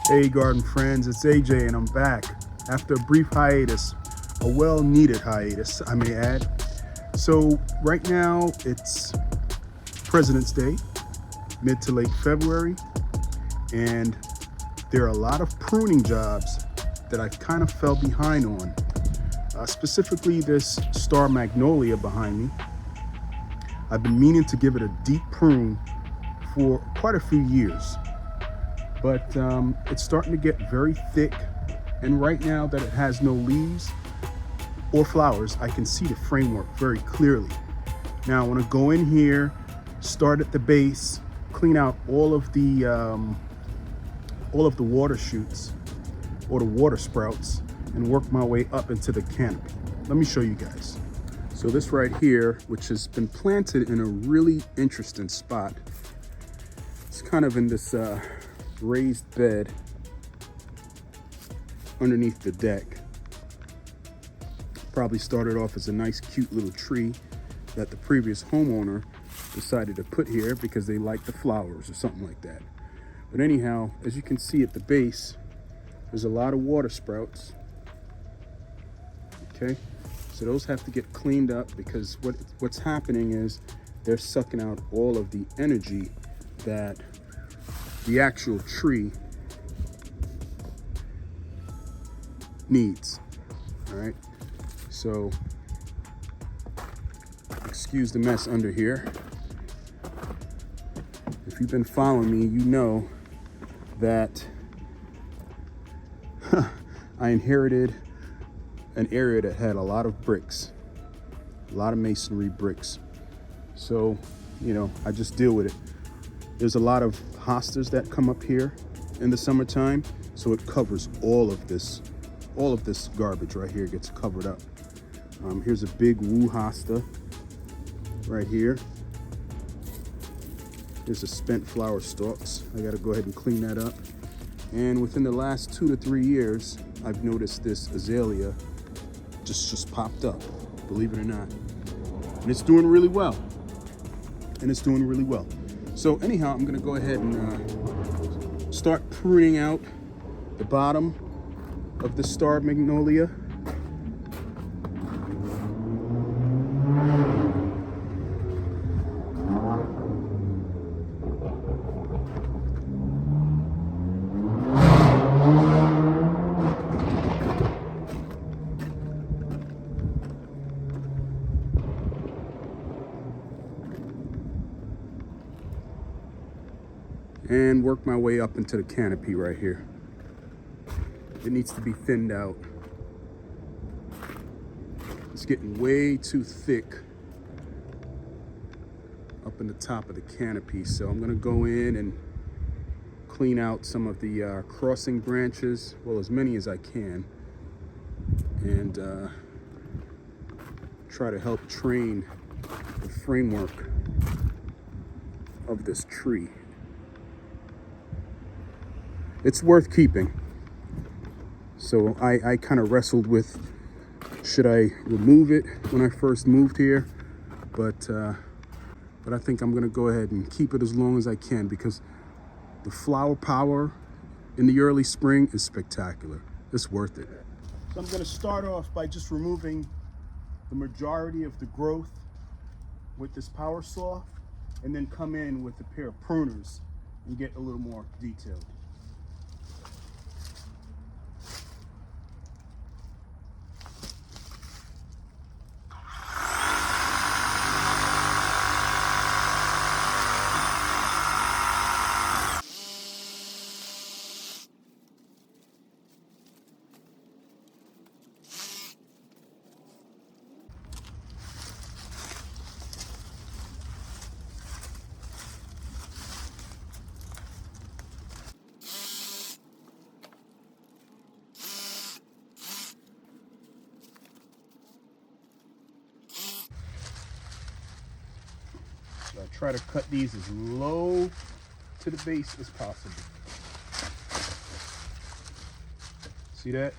Hey garden friends, it's AJ and I'm back after a brief hiatus, a well-needed hiatus I may add. So right now it's President's Day, mid to late February, and there are a lot of pruning jobs that I kind of fell behind on. Specifically this star Magnolia behind me. I've been meaning to give it a deep prune for quite a few years. But it's starting to get very thick, and right now that it has no leaves or flowers, I can see the framework very clearly. Now I want to go in here, start at the base, clean out all of the water shoots or the water sprouts, and work my way up into the canopy. Let me show you guys. So this right here, which has been planted in a really interesting spot, it's kind of in this raised bed underneath the deck. Probably started off as a nice cute little tree that the previous homeowner decided to put here because they liked the flowers or something like that. But anyhow, as you can see at the base, there's a lot of water sprouts. Okay, so those have to get cleaned up because what's happening is they're sucking out all of the energy that the actual tree needs. All right, so excuse the mess under here. If you've been following me, you know that I inherited an area that had a lot of bricks, a lot of masonry bricks. So, you know, I just deal with it. There's a lot of hostas that come up here in the summertime, so it covers all of this garbage right here gets covered up. Here's a big woo hosta right here. There's a spent flower stalks. I gotta go ahead and clean that up. And within the last 2 to 3 years, I've noticed this azalea just popped up, believe it or not. And it's doing really well. So anyhow, I'm gonna go ahead and start pruning out the bottom of the star magnolia. And work my way up into the canopy right here. It needs to be thinned out. It's getting way too thick up in the top of the canopy. So I'm gonna go in and clean out some of the crossing branches, well, as many as I can, and try to help train the framework of this tree. It's worth keeping. So I kind of wrestled with, should I remove it when I first moved here? But I think I'm gonna go ahead and keep it as long as I can because the flower power in the early spring is spectacular. It's worth it. So I'm gonna start off by just removing the majority of the growth with this power saw, and then come in with a pair of pruners and get a little more detailed. So I try to cut these as low to the base as possible. See that?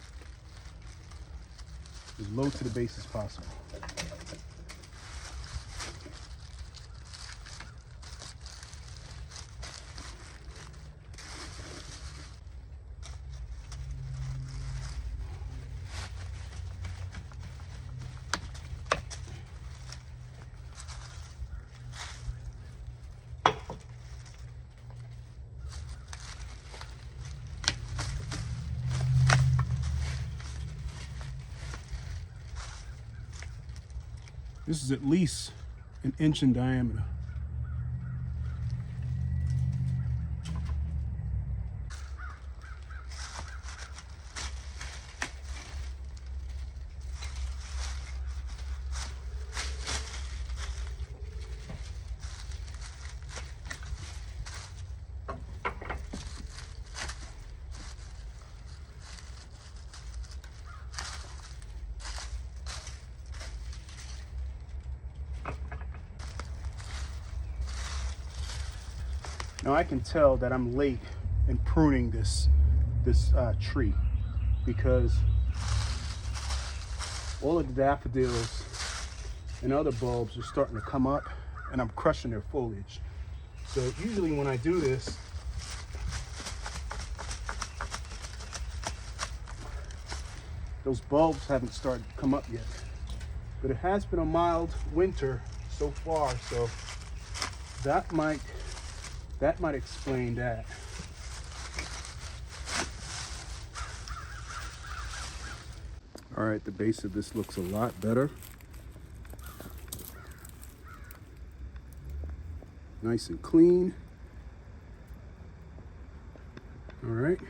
As low to the base as possible. This is at least an inch in diameter. Now I can tell that I'm late in pruning this tree because all of the daffodils and other bulbs are starting to come up and I'm crushing their foliage. So usually when I do this, those bulbs haven't started to come up yet. But it has been a mild winter so far, so that might explain that. All right, the base of this looks a lot better. Nice and clean. All right,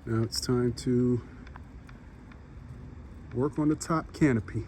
now it's time to work on the top canopy.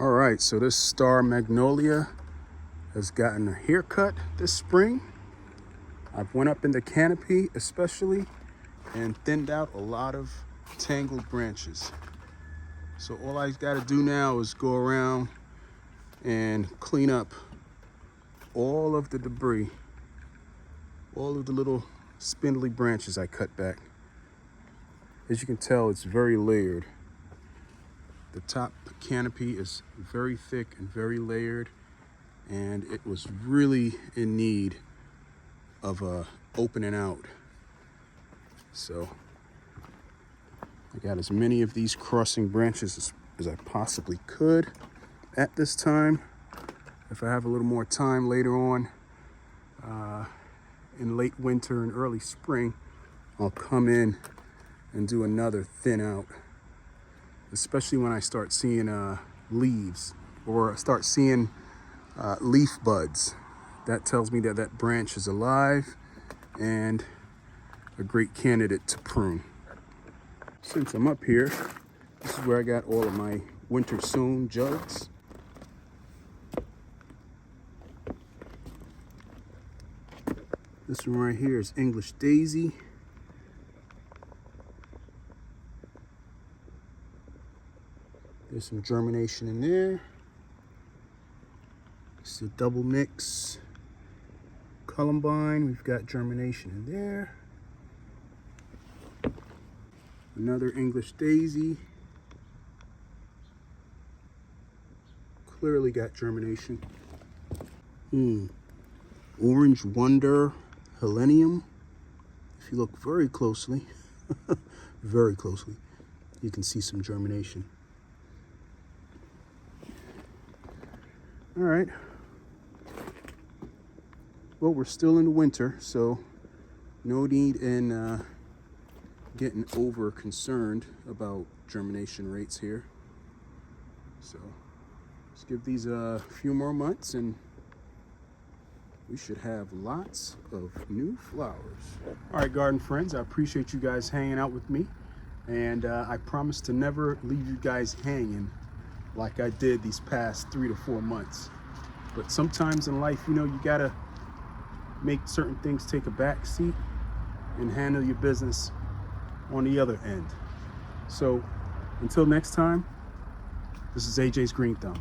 All right, so this star Magnolia has gotten a haircut this spring. I've went up in the canopy especially and thinned out a lot of tangled branches. So all I gotta do now is go around and clean up all of the debris, all of the little spindly branches I cut back. As you can tell, it's very layered. The top canopy is very thick and very layered, and it was really in need of opening out. So I got as many of these crossing branches as I possibly could at this time. If I have a little more time later on, in late winter and early spring, I'll come in and do another thin out, especially when I start seeing leaves or start seeing leaf buds. That tells me that that branch is alive and a great candidate to prune. Since I'm up here, this is where I got all of my winter sown jugs. This one right here is English daisy. There's some germination in there. This is a double mix columbine. We've got germination in there. Another English daisy. Clearly got germination. Orange wonder helenium. If you look very closely, very closely, you can see some germination. All right. Well, we're still in the winter, so no need in getting over concerned about germination rates here. So let's give these a few more months and we should have lots of new flowers. All right, garden friends, I appreciate you guys hanging out with me. And I promise to never leave you guys hanging like I did these past 3 to 4 months. But sometimes in life, you know, you gotta make certain things take a back seat and handle your business on the other end. So until next time, this is AJ's Green Thumb.